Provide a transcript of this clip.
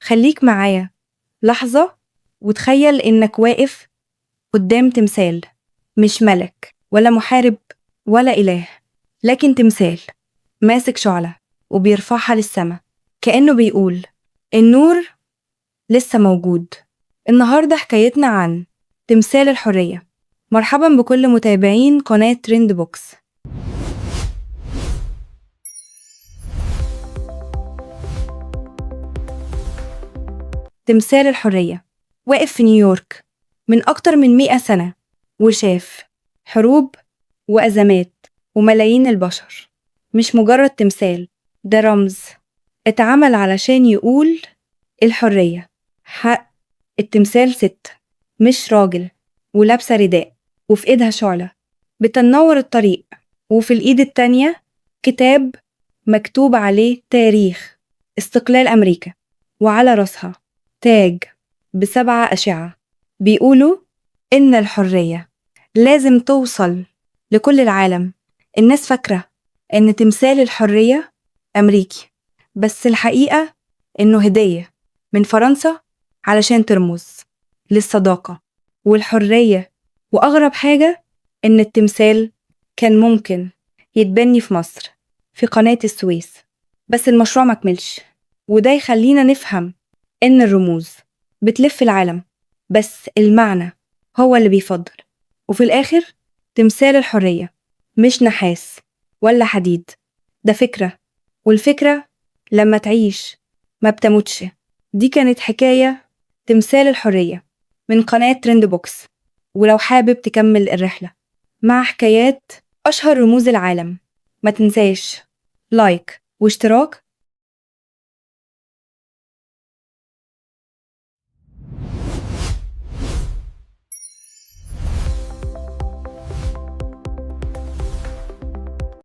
خليك معايا لحظة وتخيل إنك واقف قدام تمثال، مش ملك ولا محارب ولا إله، لكن تمثال ماسك شعلة وبيرفعها للسما، كأنه بيقول النور لسه موجود. النهاردة حكايتنا عن تمثال الحرية. مرحبا بكل متابعين قناة ترند بوكس. تمثال الحرية واقف في نيويورك من أكتر من 100 سنة، وشاف حروب وأزمات وملايين البشر. مش مجرد تمثال، ده رمز اتعمل علشان يقول الحرية حق. التمثال ست، مش راجل، ولابسة رداء وفي ايدها شعلة بتنور الطريق، وفي الإيد التانية كتاب مكتوب عليه تاريخ استقلال أمريكا، وعلى رأسها تاج ب7 أشعة بيقولوا إن الحرية لازم توصل لكل العالم. الناس فاكرة إن تمثال الحرية أمريكي، بس الحقيقة إنه هدية من فرنسا علشان ترمز للصداقة والحرية. وأغرب حاجة إن التمثال كان ممكن يتبني في مصر في قناة السويس، بس المشروع مكملش. وده يخلينا نفهم إن الرموز بتلف العالم، بس المعنى هو اللي بيفضل. وفي الآخر تمثال الحرية مش نحاس ولا حديد، ده فكرة، والفكرة لما تعيش ما بتموتش. دي كانت حكاية تمثال الحرية من قناة ترند بوكس. ولو حابب تكمل الرحلة مع حكايات أشهر رموز العالم، ما تنساش لايك واشتراك